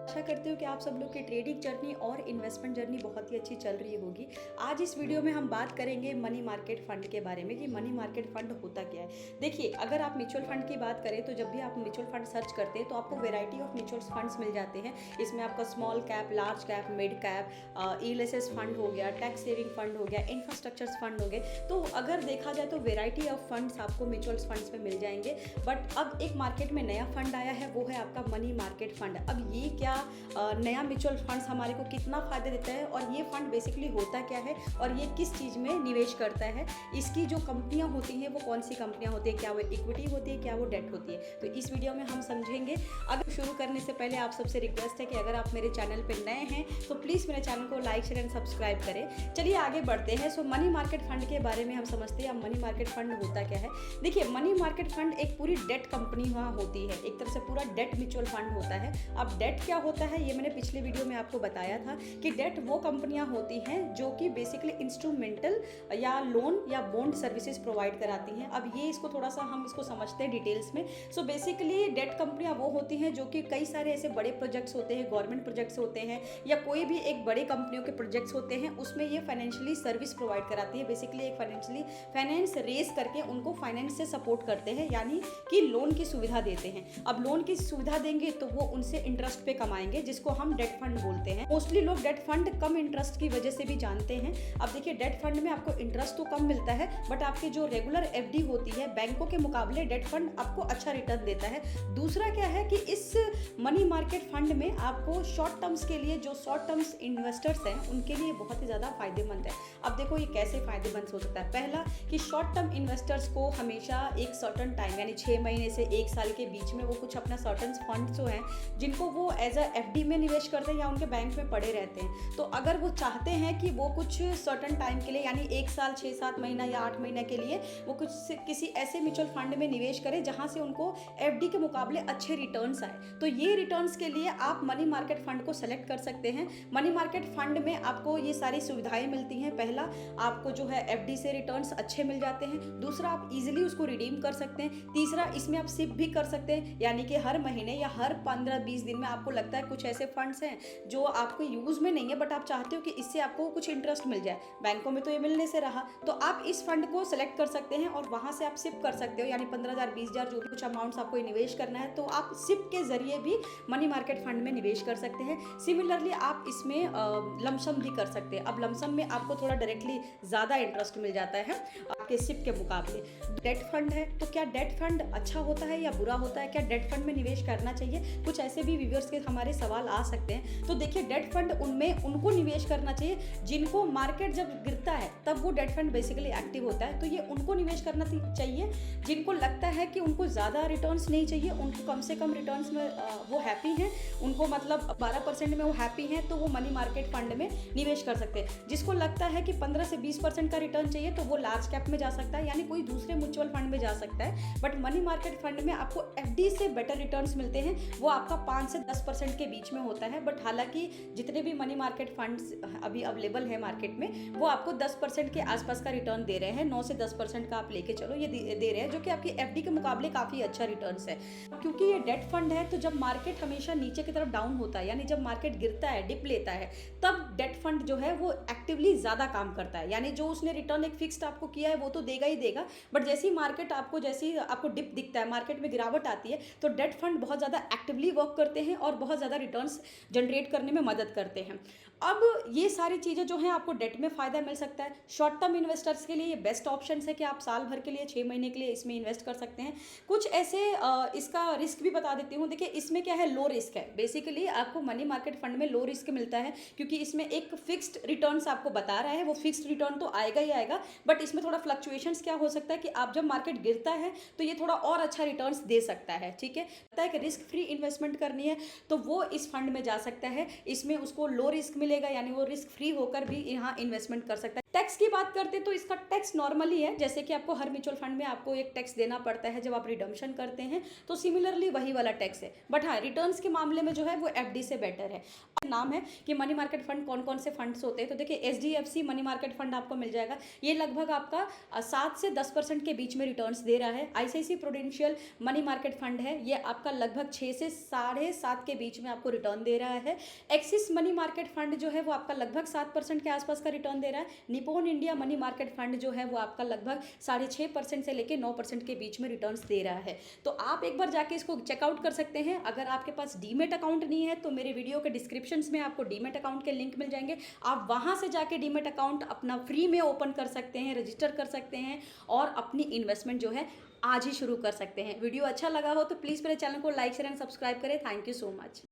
आशा करती हूँ कि आप सब लोग की ट्रेडिंग जर्नी और इन्वेस्टमेंट जर्नी बहुत ही अच्छी चल रही होगी। आज इस वीडियो में हम बात करेंगे मनी मार्केट फंड के बारे में कि मनी मार्केट फंड होता क्या है। देखिए, अगर आप म्यूचुअल फंड की बात करें तो जब भी आप म्यूचुअल फंड सर्च करते हैं तो आपको वेराइटी ऑफ म्यूचुअल फंड्स मिल जाते हैं। इसमें आपका small cap, large cap, mid cap, ELSS fund हो गया, टैक्स सेविंग फंड हो गया, इंफ्रास्ट्रक्चर फंड हो गए। तो अगर देखा जाए तो वेराइटी ऑफ फंड्स आपको म्यूचुअल फंड्स में मिल जाएंगे। बट अब एक मार्केट में नया फंड आया है, वो है आपका मनी मार्केट फंड। अब ये क्या नया म्यूचुअल फंड्स हमारे को कितना फ़ायदा देता है और ये फंड बेसिकली होता क्या है और ये किस चीज़ में निवेश करता है, इसकी जो कंपनियां होती हैं वो कौन सी कंपनियां होती है, क्या वो इक्विटी होती है, क्या वो डेट होती है, तो इस वीडियो में हम समझेंगे। अगर शुरू करने से पहले आप सबसे रिक्वेस्ट है कि अगर आप मेरे चैनल पर नए हैं तो प्लीज़ मेरे चैनल को लाइक, शेयर एंड सब्सक्राइब करें। चलिए आगे बढ़ते हैं। सो मनी मार्केट फंड के बारे में हम समझते हैं। अब मनी मार्केट फंड होता क्या है। देखिए, मनी मार्केट फंड एक पूरी डेट कंपनी वहाँ होती है, एक तरह से पूरा डेट म्यूचुअल फंड होता है। अब डेट क्या होता है ये मैंने पिछले वीडियो में आपको बताया था कि डेट वो कंपनियां होती हैं जो कि बेसिकली इंस्ट्रूमेंटल या लोन या बॉन्ड सर्विसेज प्रोवाइड कराती हैं। अब ये इसको थोड़ा सा हम इसको समझते हैं डिटेल्स में। सो बेसिकली डेट कंपनियां वो होती हैं जो कि कई सारे ऐसे बड़े प्रोजेक्ट्स होते हैं, गवर्नमेंट प्रोजेक्ट्स होते हैं या कोई भी एक बड़ी कंपनियों के प्रोजेक्ट्स होते हैं, उसमें ये फाइनेंशियली सर्विस प्रोवाइड कराती है। बेसिकली एक फाइनेंशियली फाइनेंस रेस करके उनको फाइनेंस से सपोर्ट करते हैं, यानी कि लोन की सुविधा देते हैं। अब लोन की सुविधा देंगे तो वो उनसे इंटरेस्ट पे कमाएंगे, जिसको हम डेट फंड बोलते हैं। मोस्टली लोग डेट फंड कम इंटरेस्ट की वजह से भी जानते हैं। अब देखिए, डेट फंड में आपको इंटरेस्ट तो कम मिलता है, बट आपकी जो रेगुलर एफडी होती है बैंकों के मुकाबले डेट फंड आपको अच्छा रिटर्न देता है। दूसरा क्या है कि इस मनी मार्केट फंड में आपको शॉर्ट टर्म्स के लिए, जो शॉर्ट टर्म्स इन्वेस्टर्स हैं उनके लिए बहुत ही ज़्यादा फायदेमंद है। अब देखो ये कैसे फायदेमंद हो सकता है। पहला कि शॉर्ट टर्म इन्वेस्टर्स को हमेशा एक सर्टन टाइम यानी 6 महीने से 1 साल के बीच में वो कुछ अपना सर्टन फंड जो हैं जिनको वो एज अ एफडी में निवेश करते हैं या उनके बैंक में पड़े रहते हैं, तो अगर वो चाहते हैं कि वो कुछ सर्टन टाइम के लिए यानी 1 साल, 6-7 महीना या 8 महीने के लिए वो कुछ किसी ऐसे म्यूचुअल फंड में निवेश करें जहां से उनको एफडी के मुकाबले अच्छे रिटर्न्स आए, तो ये रिटर्न्स के लिए आप मनी मार्केट फंड को सेलेक्ट कर सकते हैं। मनी मार्केट फंड में आपको ये सारी सुविधाएं मिलती हैं। पहला, आपको जो है एफडी से रिटर्न्स अच्छे मिल जाते हैं। दूसरा, आप इजीली उसको रिडीम कर सकते हैं। तीसरा, इसमें आप सिप भी कर सकते हैं, यानी कि हर महीने या हर 15-20 दिन में आपको लगता है कुछ ऐसे फंड्स हैं जो आपको यूज़ में नहीं है बट आप चाहते हो कि इससे आपको कुछ इंटरेस्ट मिल जाए, बैंकों में तो ये मिलने से रहा, तो आप इस फंड को सेलेक्ट कर सकते हैं और वहाँ से आप सिप कर सकते हो, यानी 15,000, 20,000 जो भी कुछ अमाउंट्स आपको निवेश करना है तो आप सिप के जरिए भी मनी मार्केट फंड में निवेश कर सकते हैं। सिमिलरली आप इसमें लमसम भी कर सकते हैं। अब लमसम में आपको थोड़ा डायरेक्टली ज़्यादा इंटरेस्ट मिल जाता है आपके सिप के मुकाबले। डेट फंड है तो क्या डेट फंड अच्छा होता है या बुरा होता है, क्या डेट फंड में निवेश करना चाहिए, कुछ ऐसे भी व्यूअर्स के हमारे सवाल आ सकते हैं। तो देखिए, डेट फंड उनमें उनको निवेश करना चाहिए जिनको मार्केट जब गिरता है तब वो डेट फंड बेसिकली एक्टिव होता है, तो ये उनको निवेश करना चाहिए जिनको लगता है कि उनको ज़्यादा रिटर्न्स नहीं चाहिए, उनको कम से कम रिटर्न्स में वो हैप्पी हैं, उनको मतलब 12% में वो हैप्पी हैं, तो वो मनी मार्केट फंड में निवेश कर सकते हैं। जिसको लगता है कि 15 से 20% का रिटर्न चाहिए तो वो लार्ज कैप में जा सकता है, यानी कोई दूसरे म्यूचुअल फंड में जा सकता है। बट मनी मार्केट फंड में आपको एफडी से बेटर रिटर्न्स मिलते हैं, वो आपका 5 से 10% के बीच में होता है। बट हालांकि जितने भी मनी मार्केट फंड्स अभी अवेलेबल है मार्केट में वो आपको 10% के आसपास का रिटर्न दे रहे हैं। 9 से 10% का आप लेके चलो, ये दे रहे हैं, जो कि आपकी एफडी के मुकाबले काफ़ी अच्छा रिटर्न्स है। क्योंकि ये डेट फंड है तो जब मार्केट हमेशा नीचे की तरफ डाउन होता है, यानी जब मार्केट गिरता है, डिप लेता है, तब डेट फंड जो है वो एक्टिवली ज़्यादा काम करता है, यानी जो उसने रिटर्न एक फिक्स्ड आपको किया है वो तो देगा ही देगा, बट जैसी मार्केट आपको जैसी आपको डिप दिखता है, मार्केट में गिरावट आती है, तो डेट फंड बहुत ज़्यादा एक्टिवली वर्क करते हैं और बहुत ज़्यादा रिटर्न्स जनरेट करने में मदद करते हैं। अब ये सारी चीज़ें जो हैं आपको डेट में फ़ायदा मिल सकता है। शॉर्ट टर्म इन्वेस्टर्स के लिए ये बेस्ट ऑप्शन है कि आप साल भर के लिए, 6 महीने के लिए इसमें इन्वेस्ट कर सकते हैं। कुछ ऐसे इसका रिस्क भी बता देती हूँ। देखिए, इसमें क्या है, लो रिस्क है। बेसिकली आपको मनी मार्केट फंड में लो रिस्क मिलता है क्योंकि इसमें एक फिक्स्ड रिटर्न्स आपको बता रहा है, वो फिक्स्ड रिटर्न तो आएगा ही आएगा, बट इसमें थोड़ा फ्लक्चुएशंस क्या हो सकता है कि आप जब मार्केट गिरता है तो ये थोड़ा और अच्छा रिटर्न्स दे सकता है। ठीक है, लगता है कि रिस्क फ्री इन्वेस्टमेंट करनी है तो वो इस फंड में जा सकता है, इसमें उसको लो रिस्क मिलेगा, यानी वो रिस्क फ्री होकर भी यहाँ इन्वेस्टमेंट कर सकता है। टैक्स की बात करते हैं तो इसका टैक्स नॉर्मली है, जैसे कि आपको हर म्यूचुअल फंड में आपको एक टैक्स देना पड़ता है जब आप रिडम्पशन करते हैं, तो सिमिलरली वही वाला टैक्स है। बट हाँ, रिटर्न्स के मामले में जो है वो एफडी से बेटर है। नाम है कि मनी मार्केट फंड कौन कौन से फंड्स होते हैं, तो देखिए एचडीएफसी मनी मार्केट फंड आपको मिल जाएगा। ये लगभग आपका 7 से 10% के बीच में रिटर्न्स दे रहा है। ICICI Prudential money market fund है, ये आपका लगभग 6 से 7.5 के बीच में आपको रिटर्न दे रहा है। एक्सिस मनी मार्केट फंड जो है वो आपका लगभग 7% के आसपास का रिटर्न दे रहा है। Nippon India money market fund जो है वो आपका लगभग 6.5% से लेकर 9% के बीच में रिटर्न्स दे रहा है। तो आप एक बार जाके इसको चेकआउट कर सकते हैं। अगर आपके पास डीमेट अकाउंट नहीं है तो मेरे वीडियो के डिस्क्रिप्शन में आपको डीमेट अकाउंट के लिंक मिल जाएंगे, आप वहां से जाके डीमेट अकाउंट अपना फ्री में ओपन कर सकते हैं, रजिस्टर कर सकते हैं और अपनी इन्वेस्टमेंट जो है आज ही शुरू कर सकते हैं। वीडियो अच्छा लगा हो तो प्लीज़ मेरे चैनल को लाइक शेयर एंड सब्सक्राइब करें। Thank you so much.